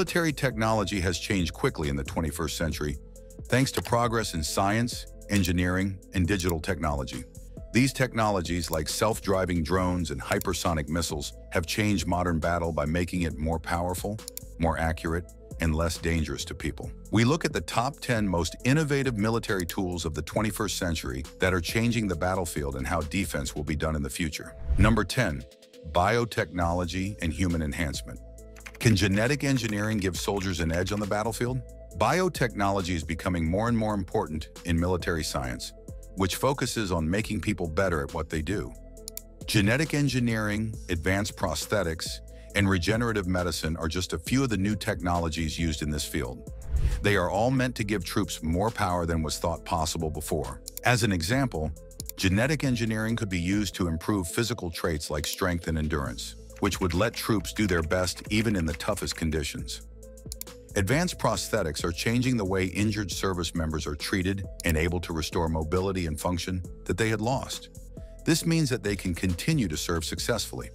Military technology has changed quickly in the 21st century, thanks to progress in science, engineering, and digital technology. These technologies, like self-driving drones and hypersonic missiles, have changed modern battle by making it more powerful, more accurate, and less dangerous to people. We look at the top 10 most innovative military tools of the 21st century that are changing the battlefield and how defense will be done in the future. Number 10. Biotechnology and human enhancement. Can genetic engineering give soldiers an edge on the battlefield? Biotechnology is becoming more and more important in military science, which focuses on making people better at what they do. Genetic engineering, advanced prosthetics, and regenerative medicine are just a few of the new technologies used in this field. They are all meant to give troops more power than was thought possible before. As an example, genetic engineering could be used to improve physical traits like strength and endurance, which would let troops do their best even in the toughest conditions. Advanced prosthetics are changing the way injured service members are treated and able to restore mobility and function that they had lost. This means that they can continue to serve successfully.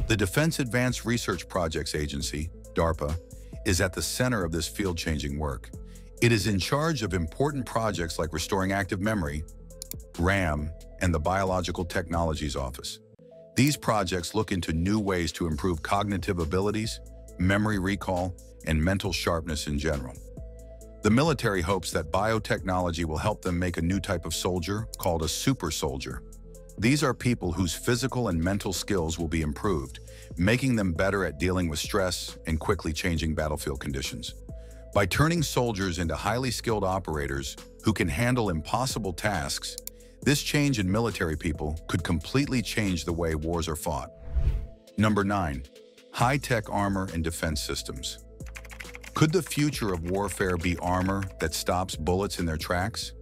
The Defense Advanced Research Projects Agency, DARPA, is at the center of this field-changing work. It is in charge of important projects like restoring active memory, RAM, and the Biological Technologies Office. These projects look into new ways to improve cognitive abilities, memory recall, and mental sharpness in general. The military hopes that biotechnology will help them make a new type of soldier called a super soldier. These are people whose physical and mental skills will be improved, making them better at dealing with stress and quickly changing battlefield conditions. By turning soldiers into highly skilled operators who can handle impossible tasks, this change in military people could completely change the way wars are fought. Number 9. High-tech armor and defense systems. Could the future of warfare be armor that stops bullets in their tracks?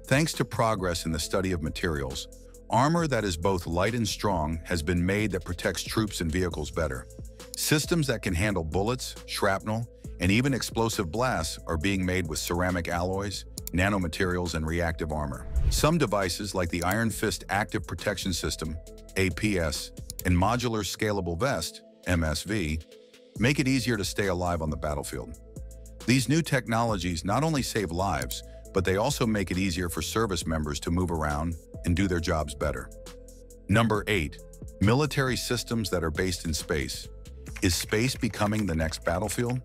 Thanks to progress in the study of materials, armor that is both light and strong has been made that protects troops and vehicles better. Systems that can handle bullets, shrapnel, and even explosive blasts are being made with ceramic alloys, nanomaterials, and reactive armor. Some devices like the Iron Fist Active Protection System, APS, and Modular Scalable Vest, MSV, make it easier to stay alive on the battlefield. These new technologies not only save lives, but they also make it easier for service members to move around and do their jobs better. Number 8. Military systems that are based in space. Is space becoming the next battlefield?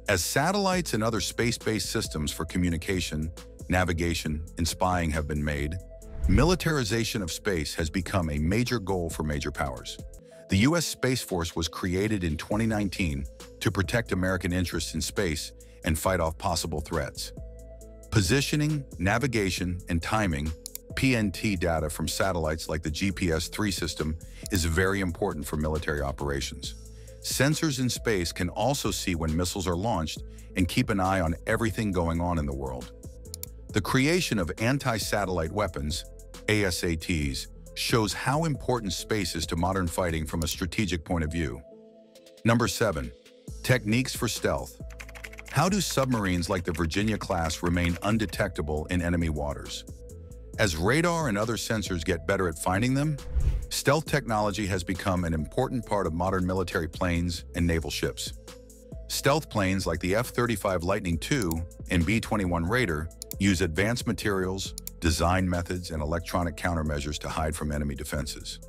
As satellites and other space-based systems for communication, navigation, and spying have been made, militarization of space has become a major goal for major powers. The U.S. Space Force was created in 2019 to protect American interests in space and fight off possible threats. Positioning, navigation, and timing, PNT data from satellites like the GPS-3 system is very important for military operations. Sensors in space can also see when missiles are launched and keep an eye on everything going on in the world. The creation of anti-satellite weapons, ASATs, shows how important space is to modern fighting from a strategic point of view. Number 7. Techniques for stealth. How do submarines like the Virginia-class remain undetectable in enemy waters? As radar and other sensors get better at finding them, stealth technology has become an important part of modern military planes and naval ships. Stealth planes like the F-35 Lightning II and B-21 Raider use advanced materials, design methods, and electronic countermeasures to hide from enemy defenses.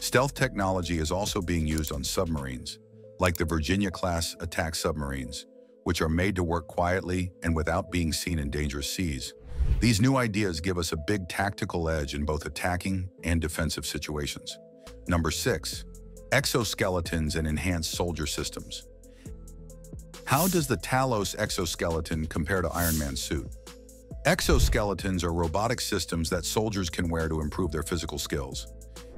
Stealth technology is also being used on submarines, like the Virginia-class attack submarines, which are made to work quietly and without being seen in dangerous seas. These new ideas give us a big tactical edge in both attacking and defensive situations. Number 6. Exoskeletons and enhanced soldier systems. How does the Talos exoskeleton compare to Iron Man's suit? Exoskeletons are robotic systems that soldiers can wear to improve their physical skills.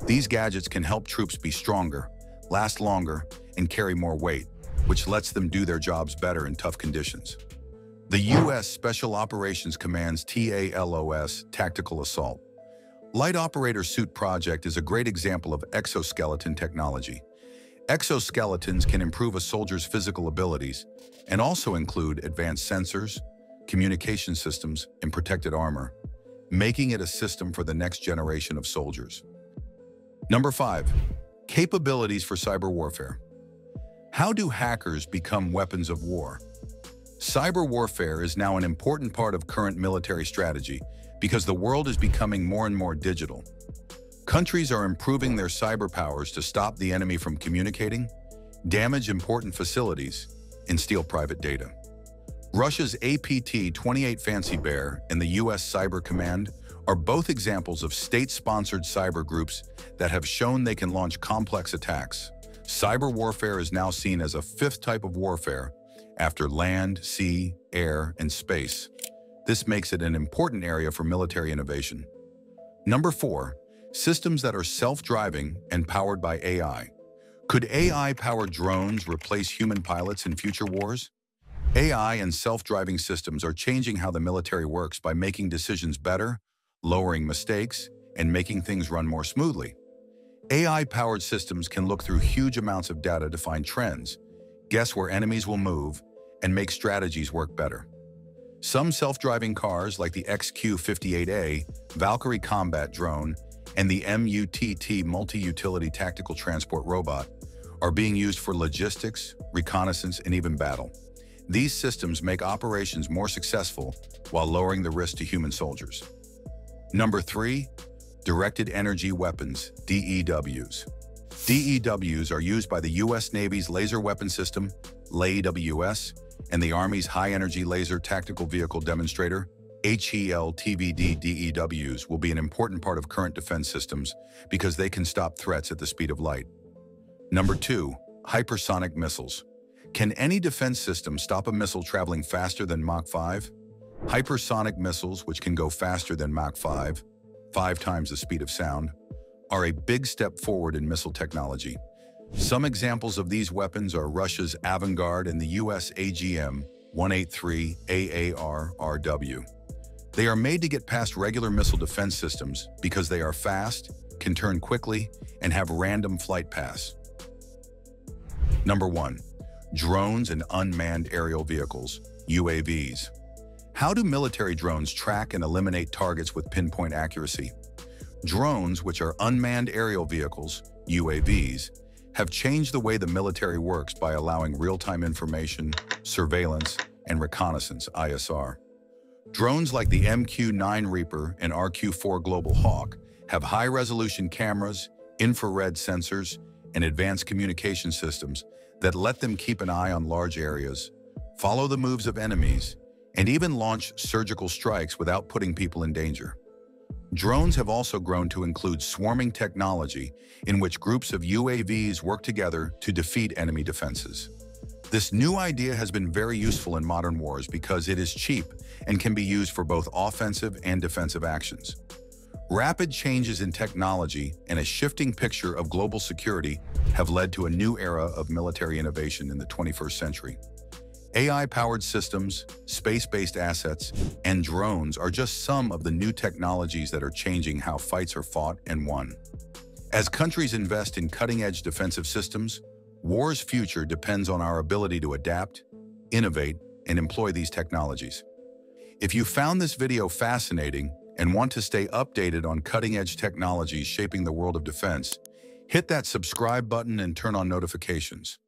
These gadgets can help troops be stronger, last longer, and carry more weight, which lets them do their jobs better in tough conditions. The U.S. Special Operations Command's TALOS Tactical Assault Light Operator Suit Project is a great example of exoskeleton technology. Exoskeletons can improve a soldier's physical abilities and also include advanced sensors, communication systems, and protected armor, making it a system for the next generation of soldiers. Number 5. Capabilities for cyber warfare. How do hackers become weapons of war? Cyber warfare is now an important part of current military strategy because the world is becoming more and more digital. Countries are improving their cyber powers to stop the enemy from communicating, damage important facilities, and steal private data. Russia's APT-28 Fancy Bear and the U.S. Cyber Command are both examples of state-sponsored cyber groups that have shown they can launch complex attacks. Cyber warfare is now seen as a fifth type of warfare after land, sea, air, and space. This makes it an important area for military innovation. Number 4, systems that are self-driving and powered by AI. Could AI-powered drones replace human pilots in future wars? AI and self-driving systems are changing how the military works by making decisions better, lowering mistakes, and making things run more smoothly. AI-powered systems can look through huge amounts of data to find trends, guess where enemies will move, and make strategies work better. Some self-driving cars like the XQ-58A Valkyrie combat drone and the MUTT multi-utility tactical transport robot are being used for logistics, reconnaissance, and even battle. These systems make operations more successful while lowering the risk to human soldiers. Number 3, directed energy weapons, DEWs. DEWs are used by the U.S. Navy's Laser Weapon System, LAWS, and the Army's High Energy Laser Tactical Vehicle Demonstrator, HELTVD. DEWs will be an important part of current defense systems because they can stop threats at the speed of light. Number 2, hypersonic missiles. Can any defense system stop a missile traveling faster than Mach 5? Hypersonic missiles, which can go faster than Mach 5, 5 times the speed of sound, are a big step forward in missile technology. Some examples of these weapons are Russia's Avangard and the U.S. AGM-183 AAR-RW. They are made to get past regular missile defense systems because they are fast, can turn quickly, and have random flight paths. Number 1. Drones and unmanned aerial vehicles, UAVs. How do military drones track and eliminate targets with pinpoint accuracy? Drones, which are unmanned aerial vehicles, UAVs, have changed the way the military works by allowing real-time information, surveillance, and reconnaissance, ISR. Drones like the MQ-9 Reaper and RQ-4 Global Hawk have high-resolution cameras, infrared sensors, and advanced communication systems that let them keep an eye on large areas, follow the moves of enemies, and even launch surgical strikes without putting people in danger. Drones have also grown to include swarming technology in which groups of UAVs work together to defeat enemy defenses. This new idea has been very useful in modern wars because it is cheap and can be used for both offensive and defensive actions. Rapid changes in technology and a shifting picture of global security have led to a new era of military innovation in the 21st century. AI-powered systems, space-based assets, and drones are just some of the new technologies that are changing how fights are fought and won. As countries invest in cutting-edge defensive systems, war's future depends on our ability to adapt, innovate, and employ these technologies. If you found this video fascinating and want to stay updated on cutting-edge technologies shaping the world of defense, hit that subscribe button and turn on notifications.